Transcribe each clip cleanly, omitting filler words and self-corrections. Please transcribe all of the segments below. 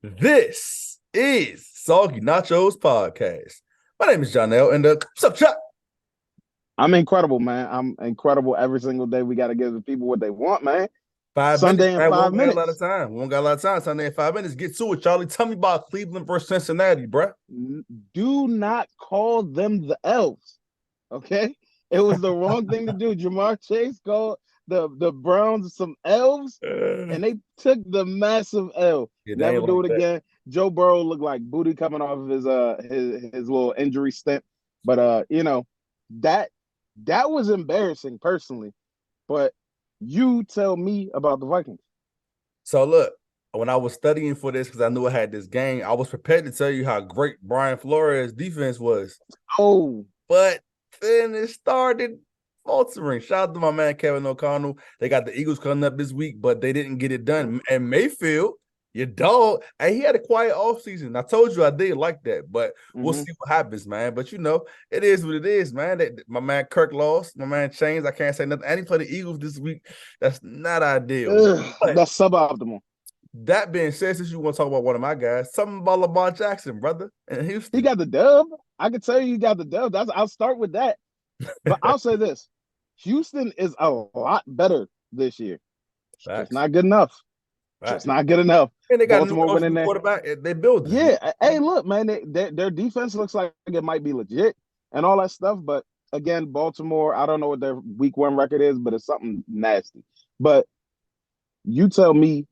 This is Soggy Nachos Podcast. My name is Jonelle, and what's up, Chuck? I'm incredible, man. I'm incredible every single day. We got to give the people what they want, man. 5 minutes, Sunday in man. We five don't got a lot of minutes. time. We don't got a lot of time. Sunday in 5 minutes. Get to it, Charlie. Tell me about Cleveland versus Cincinnati, bruh. Do not call them the elves. Okay? It was the wrong thing to do. Jamar Chase called the Browns some elves, and they took the massive L. Yeah, they Never ain't do like it that. again. Joe Burrow looked like booty coming off of his little injury stint. But that that was embarrassing personally. But you tell me about the Vikings. So look, when I was studying for this because I knew I had this game, I was prepared to tell you how great Brian Flores' defense was. Oh, But then it started faltering. Shout out to my man Kevin O'Connell. They got the Eagles coming up this week, but they didn't get it done. And Mayfield, your dog, and he had a quiet offseason. I told you I did like that, but we'll mm-hmm. see what happens, man. But it is what it is, man. My man Kirk lost, my man Chains. I can't say nothing. And he played the Eagles this week. That's not ideal. But That's suboptimal. that being said, since you want to talk about one of my guys, something about Lamar Jackson, brother, in He Houston. got the dub. I can tell you he got the dub. I'll start with that. But I'll say this: Houston is a lot better this year. Just Facts. not good enough. Just Facts. not good enough. And they got a new Baltimore coach, went in new there. quarterback. They building. Yeah. Hey, look, man, their defense looks like it might be legit and all that stuff. But again, Baltimore, I don't know what their week one record is, but it's something nasty. But you tell me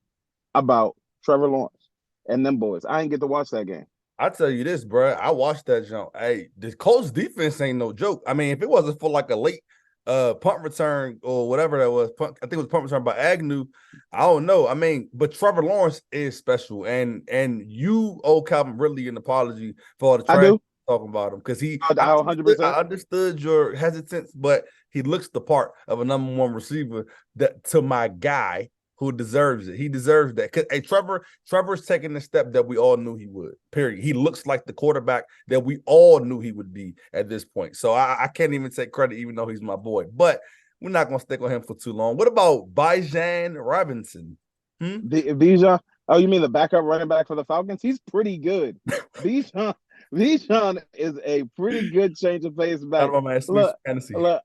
about Trevor Lawrence and them boys. I didn't get to watch that game. I tell you this, bro. I watched that jump. Hey, the Colts defense ain't no joke. I mean, if it wasn't for like a late punt return or whatever that was, I think it was punt return by Agnew. I don't know. I mean, but Trevor Lawrence is special, and you owe Calvin Ridley an apology for all the I trash do. talking about him because I 100%. I understood your hesitance, but he looks the part of a number one receiver that to my guy who deserves it. He deserves that. Because hey, Trevor's taking the step that we all knew he would. Period. He looks like the quarterback that we all knew he would be at this point. So I can't even take credit, even though he's my boy. But we're not gonna stick on him for too long. What about Bijan Robinson? Bijan. Oh, you mean the backup running back for the Falcons? He's pretty good. Bijan is a pretty good change of pace Out back. of my man, sweet Look, fantasy. look.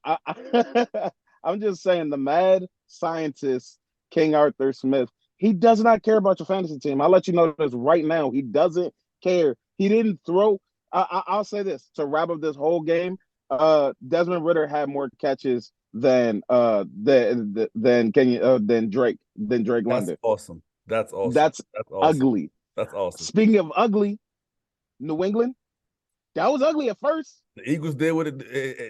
I'm just saying, the mad scientist King Arthur Smith. He does not care about your fantasy team. I'll let you know this right now. He doesn't care. He didn't throw. I'll say this to wrap up this whole game. Desmond Ritter had more catches than Drake That's London. awesome. That's awesome. That's That's awesome. ugly. That's awesome. Speaking of ugly, New England, that was ugly at first. The Eagles did what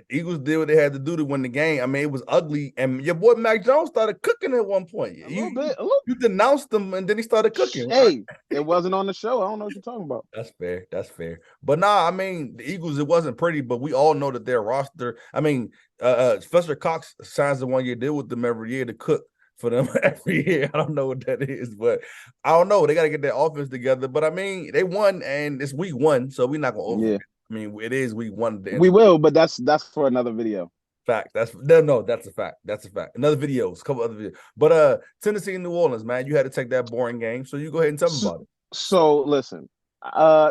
Eagles did what they had to do to win the game. I mean, it was ugly, and your boy Mac Jones started cooking at one point. A little bit. A little. You denounced him, and then he started cooking. Hey, it wasn't on the show. I don't know what you're talking about. That's fair. That's fair. But nah, I mean, the Eagles, it wasn't pretty, but we all know that their roster. I mean, Fletcher Cox signs a 1-year deal with them every year to cook for them every year. I don't know what that is, but I don't know. They got to get their offense together. But I mean, they won, and it's week one, so we're not gonna over. Yeah, I mean, it is week one. we will, but that's for another video. Fact. That's a fact. That's a fact. Another videos, a couple other videos. But Tennessee and New Orleans, man, you had to take that boring game. So you go ahead and tell me about it. So listen,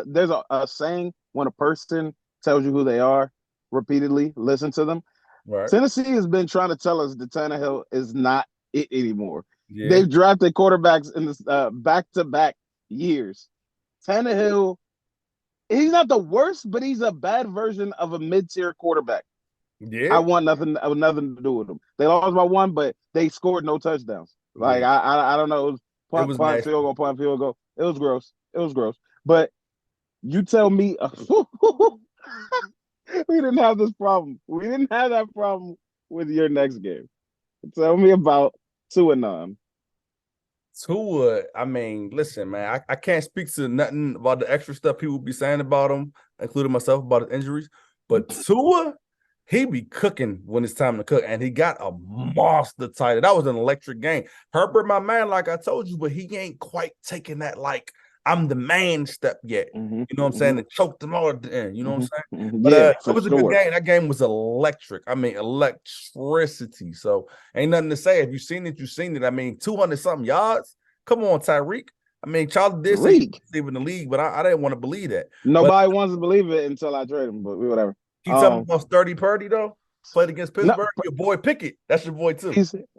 there's a saying: when a person tells you who they are repeatedly, listen to them. Right. Tennessee has been trying to tell us that Tannehill is not it anymore. Yeah. They've drafted quarterbacks in this back-to-back years. Tannehill, he's not the worst, but he's a bad version of a mid-tier quarterback. Yeah. I want nothing to do with them. They lost by one, but they scored no touchdowns. Like yeah. I don't know. It was punt, field goal. It was gross. It was gross. But you tell me, we didn't have this problem. We didn't have that problem with your next game. Tell me about Tua. Tua, I mean, listen, man, I can't speak to nothing about the extra stuff people be saying about him, including myself, about his injuries. But Tua, he be cooking when it's time to cook, and he got a monster tight end. That was an electric game. Herbert, my man, like I told you, but he ain't quite taking that like I'm the man step yet. Mm-hmm, you know what I'm saying? And choked him all at the end. You know what I'm saying? Mm-hmm. But Yeah, it was a good game. That game was electric. I mean, electricity. So ain't nothing to say. If you seen it, you seen it. I mean, 200 something yards. Come on, Tyreek. I mean, Charlie did say Tyreek. he's leaving the league, but I didn't want to believe that. But Nobody wants to believe it until I trade him, but whatever. can you tell me about Sturdy Purdy, though? Played against No, Pittsburgh. Your boy Pickett. That's your boy, too.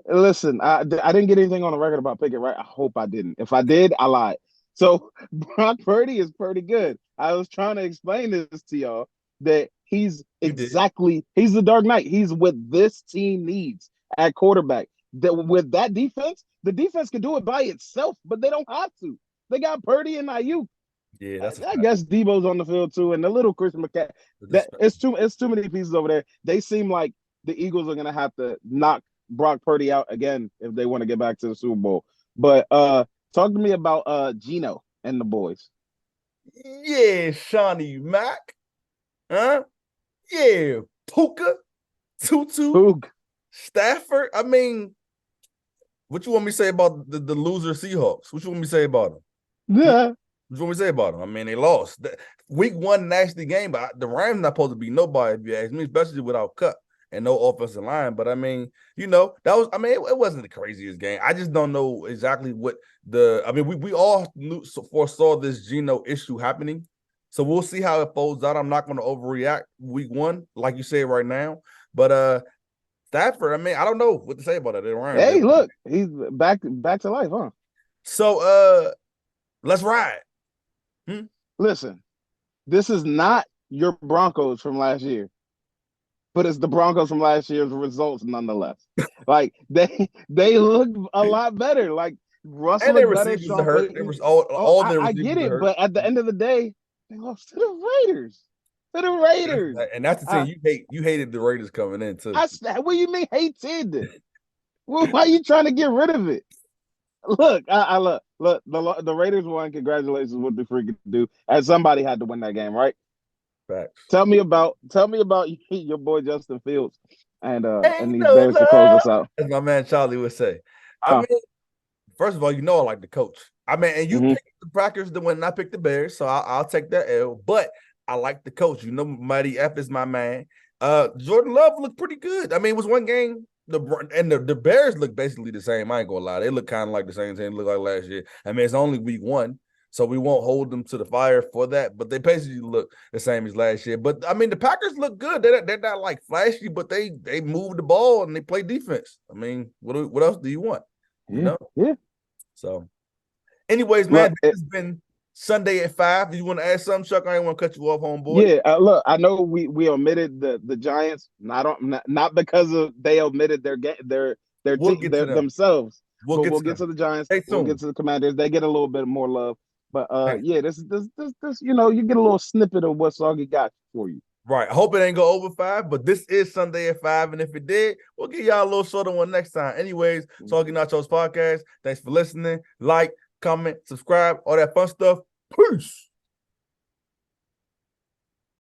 listen, I didn't get anything on the record about Pickett, right? I hope I didn't. If I did, I lied. So Brock Purdy is pretty good. I was trying to explain this to y'all that he's the Dark Knight. He's what this team needs at quarterback. That with that defense, the defense can do it by itself, but they don't have to. They got Purdy and Ayuk. Yeah, that's I guess Debo's on the field too, and the little Christian McCaffrey. That it's too many pieces over there. They seem like the Eagles are gonna have to knock Brock Purdy out again if they want to get back to the Super Bowl. But talk to me about Geno and the boys. Yeah, Shawnee Mac. Huh? Yeah, Puka, Tutu, Stafford. I mean, what you want me to say about the loser Seahawks? What you want me to say about them? Yeah. What you want me to say about them? I mean, they lost. Week 1 nasty game, but the Rams not supposed to be nobody, if you ask me, especially without Cup and no offensive line. But I mean, that was, I mean, it wasn't the craziest game. I just don't know exactly what we all foresaw this Geno issue happening. So we'll see how it folds out. I'm not going to overreact week 1, like you say right now. But Stafford, I mean, I don't know what to say about it. Hey, look, he's back to life, huh? So let's ride. Listen, this is not your Broncos from last year, but it's the Broncos from last year's results nonetheless. Like they look a lot better. Like Russell looked better. Sean Payton. It was all their I get it, but at the end of the day, they lost to the Raiders. And that's the thing. You hated the Raiders coming in too. What do you mean hated? Well, why are you trying to get rid of it? Look, look. The Raiders won. Congratulations! What they freaking do? And somebody had to win that game, right? Facts. Tell me about your boy Justin Fields and these Bears to close us out. As my man Charlie would say. I mean, first of all, I like the coach. I mean, and you picked the Packers to win, and I picked the Bears, so I'll take that L. But I like the coach. Mighty F is my man. Jordan Love looked pretty good. I mean, it was one game. The Bears look basically the same. I ain't gonna lie. They look kind of like the same thing they look like last year. I mean, it's only week 1, so we won't hold them to the fire for that. But they basically look the same as last year. But I mean, the Packers look good. They're not like flashy, but they move the ball and they play defense. I mean, what else do you want? Yeah. So, anyways, man, this has been Sunday at 5. Do you want to add something, Chuck? I ain't want to cut you off, homeboy. Yeah, look, I know we omitted the Giants, not because they omitted their themselves. We'll get to the Giants. We'll get to the Commanders. They get a little bit more love, but this you get a little snippet of what Soggy got for you. Right. I hope it ain't go over 5, but this is Sunday at 5, and if it did, we'll give y'all a little shorter one next time. Anyways, Soggy Nachos Podcast. Thanks for listening. Like, comment, subscribe, all that fun stuff. Peace.